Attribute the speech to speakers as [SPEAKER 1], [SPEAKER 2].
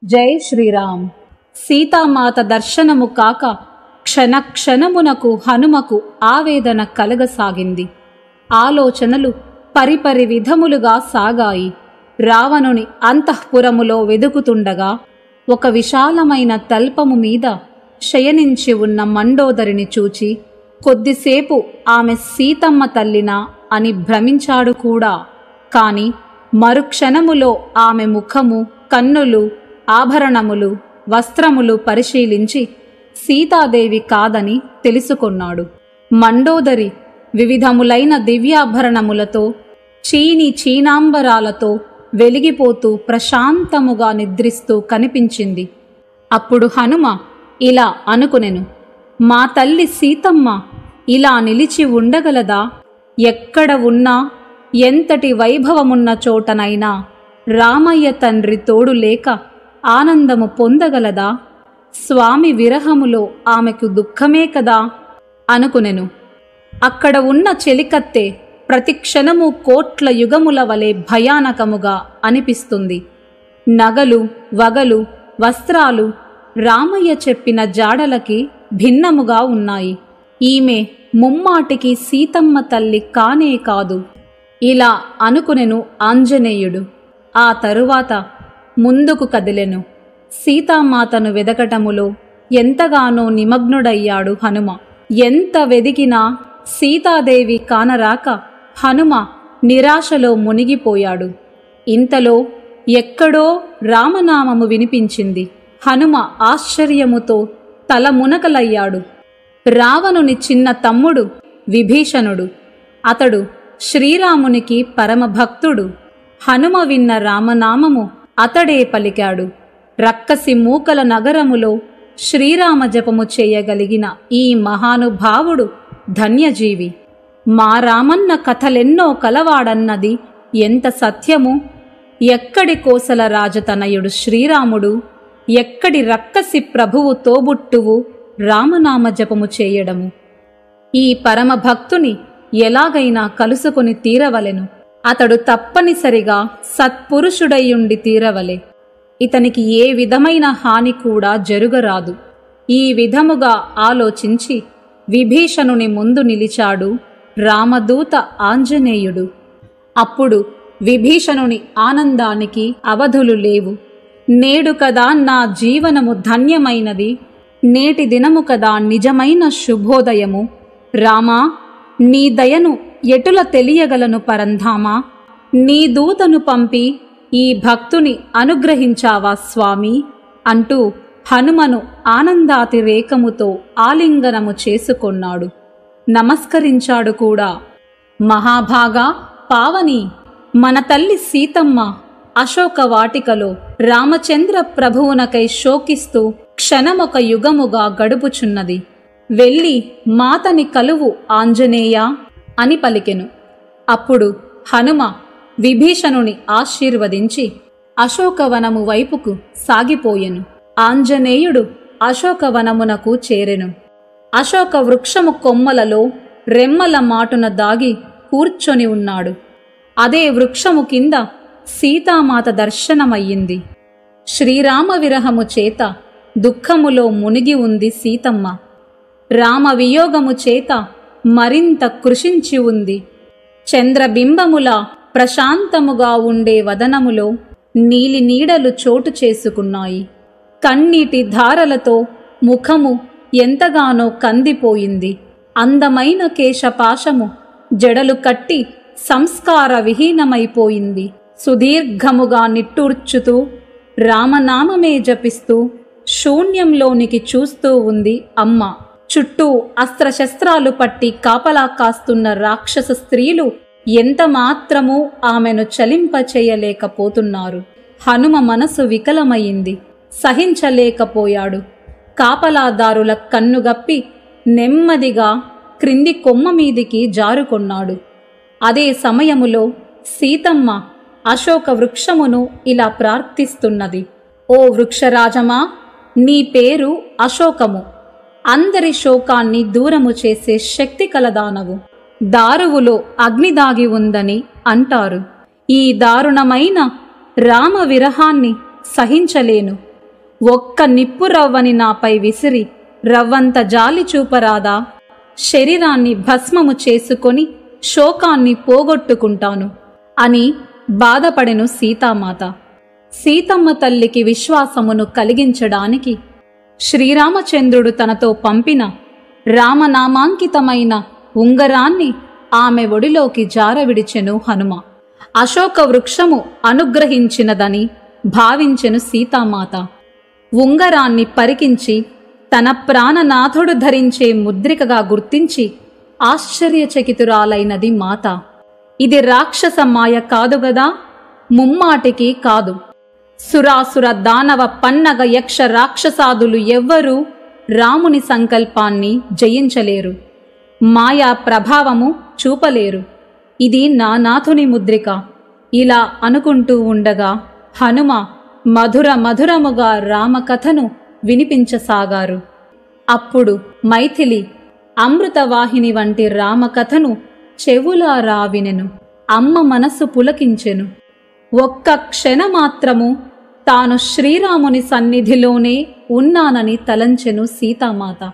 [SPEAKER 1] జై శ్రీరామ్. సీతామాత దర్శనము కాక క్షణక్షణమునకు హనుమకు ఆవేదన కలగసాగింది. ఆలోచనలు పరిపరి విధములుగా సాగాయి. రావణుని అంతఃపురములో వెదుకుతుండగా ఒక విశాలమైన తల్పము మీద శయనించి ఉన్న మండోదరిని చూచి కొద్దిసేపు ఆమె సీతమ్మ తల్లినా అని భ్రమించాడు కూడా. కాని మరుక్షణములో ఆమె ముఖము, కన్నులు, ఆభరణములు, వస్త్రములు పరిశీలించి సీతాదేవి కాదని తెలుసుకొన్నాడు. మండోదరి వివిధములైన దివ్యాభరణములతో, చీనాంబరాలతో వెలిగిపోతూ ప్రశాంతముగా నిద్రిస్తూ కనిపించింది. అప్పుడు హనుమ ఇలా అనుకునెను, మా తల్లి సీతమ్మ ఇలా నిలిచి ఉండగలదా? ఎక్కడ ఉన్నా, ఎంతటి వైభవమున్న చోటనైనా రామయ్య తండ్రి తోడు లేక ఆనందము పొందగలదా? స్వామి విరహములో ఆమెకు దుఃఖమే కదా అనుకునెను. అక్కడ ఉన్న చెలికత్తె ప్రతిక్షణము కోట్ల యుగముల వలె భయానకముగా అనిపిస్తుంది. నగలు, వగలు, వస్త్రాలు రామయ్య చెప్పిన జాడలకి భిన్నముగా ఉన్నాయి. ఈమె ముమ్మాటికి సీతమ్మ తల్లి కానే కాదు. ఇలా అనుకునెను ఆంజనేయుడు. ఆ తరువాత ముందుకు కదిలెను. సీతామాతను వెదకటములో ఎంతగానో నిమగ్నుడయ్యాడు హనుమ. ఎంత వెదికినా సీతాదేవి కానరాక హనుమ నిరాశలో మునిగిపోయాడు. ఇంతలో ఎక్కడో రామనామము వినిపించింది. హనుమ ఆశ్చర్యముతో తల మునకలయ్యాడు. రావణుని చిన్న తమ్ముడు విభీషణుడు. అతడు శ్రీరామునికి పరమభక్తుడు. హనుమ విన్న రామనామము అతడే పలికాడు. రక్కసి మూకల నగరములో శ్రీరామ జపము చేయగలిగిన ఈ మహానుభావుడు ధన్యజీవి. మా రామన్న కథలెన్నో కలవాడన్నది ఎంత సత్యము! ఎక్కడి కోసల రాజతనయుడు శ్రీరాముడు, ఎక్కడి రక్కసి ప్రభువు తోబుట్టువు రామనామ జపము చేయడము. ఈ పరమభక్తుని ఎలాగైనా కలుసుకొని తీరవలెను. అతడు తప్పనిసరిగా సత్పురుషుడయ్యుండి తీరవలె. ఇతనికి ఏ విధమైన హాని కూడా జరుగరాదు. ఈ విధముగా ఆలోచించి విభీషణుని ముందు నిలిచాడు రామదూత ఆంజనేయుడు. అప్పుడు విభీషణుని ఆనందానికి అవధులు లేవు. నేడు కదా నా జీవనము ధన్యమైనది, నేటి దినము కదా నిజమైన శుభోదయము. రామా, నీ దయను ఎటుల తెలియగలను పరంధామా? నీ దూతను పంపి ఈ భక్తుని అనుగ్రహించావా స్వామి అంటూ హనుమను ఆనందాతిరేకముతో ఆలింగనము చేసుకొన్నాడు. నమస్కరించాడు కూడా. మహాభాగా, పావని, మన తల్లి సీతమ్మ అశోకవాటికలో రామచంద్ర ప్రభువునకై శోకిస్తూ క్షణమొక యుగముగా గడుపుచున్నది. వెళ్ళి మాతని కలువు ఆంజనేయ అని పలికెను. అప్పుడు హనుమ విభీషణుని ఆశీర్వదించి అశోకవనము వైపుకు సాగిపోయెను. ఆంజనేయుడు అశోకవనమునకు చేరెను. అశోక వృక్షము కొమ్మలలో రెమ్మల మాటున దాగి కూర్చొని ఉన్నాడు. అదే వృక్షము కింద సీతామాత దర్శనమయ్యింది. శ్రీరామ విరహము చేత దుఃఖములో మునిగి ఉంది సీతమ్మ. రామ వియోగము చేత మరింత కృషించి ఉంది. చంద్రబింబములా ప్రశాంతముగా ఉండే వదనములో నీలి నీడలు చోటు చేసుకున్నాయి. కన్నీటి ధారలతో ముఖము ఎంతగానో కందిపోయింది. అందమైన కేశపాశము జడలు కట్టి సంస్కార విహీనమైపోయింది. సుదీర్ఘముగా నిట్టూర్చుతూ రామనామమే జపిస్తూ శూన్యంలోనికి చూస్తూ ఉంది అమ్మ. చుట్టూ అస్త్రశస్త్రాలు పట్టి కాపలా కాస్తున్న రాక్షస స్త్రీలు ఎంత మాత్రమూ ఆమెను చలింపచేయలేకపోతున్నారు. హనుమ మనసు వికలమైంది. సహించలేకపోయాడు. కాపలాదారుల కన్నుగప్పి నెమ్మదిగా క్రింది కొమ్మ మీదికి జారుకొన్నాడు. అదే సమయములో సీతమ్మ అశోక వృక్షమును ఇలా ప్రార్థిస్తున్నది. ఓ వృక్షరాజమా, నీ పేరు అశోకము. అందరి శోకాన్ని దూరము చేసే శక్తి కలదానవు. దారువులో అగ్ని దాగి ఉందని అంటారు. ఈ దారుణమైన రామ విరహాన్ని సహించలేను. ఒక్క నిప్పు రవ్వని నాపై విసిరి రవ్వంత జాలి చూపరాదా? శరీరాన్ని భస్మము చేసుకొని శోకాన్ని పోగొట్టుకుంటాను అని బాధపడెను సీతామాత. సీతమ్మ తల్లికి విశ్వాసమును కలిగించడానికి శ్రీరామచంద్రుడు తనతో పంపిన రామనామాంకితమైన ఉంగరాన్ని ఆమె ఒడిలోకి జారవిడిచెను హనుమ. అశోక వృక్షము అనుగ్రహించినదని భావించెను సీతామాత. ఉంగరాన్ని పరికించి తన ప్రాణనాథుడు ధరించే ముద్రికగా గుర్తించి ఆశ్చర్యచకితురాలైనది మాత. ఇది రాక్షస మాయ కాదుగదా? ముమ్మాటికి కాదు. సురాసుర దానవ పన్నగ యక్ష రాక్షసాదులు ఎవ్వరూ రాముని సంకల్పాన్ని జయించలేరు, మాయా ప్రభావము చూపలేరు. ఇది నా నాథుని ముద్రిక. ఇలా అనుకుంటూ ఉండగా హనుమ మధుర మధురముగా రామకథను వినిపించసాగారు. అప్పుడు మైథిలి అమృతవాహిని వంటి రామకథను చెవులారా వినెను. అమ్మ మనస్సు పులకించెను. ఒక్క క్షణమాత్రము తాను శ్రీరాముని సన్నిధిలోనే ఉన్నానని తలంచెను సీతామాత.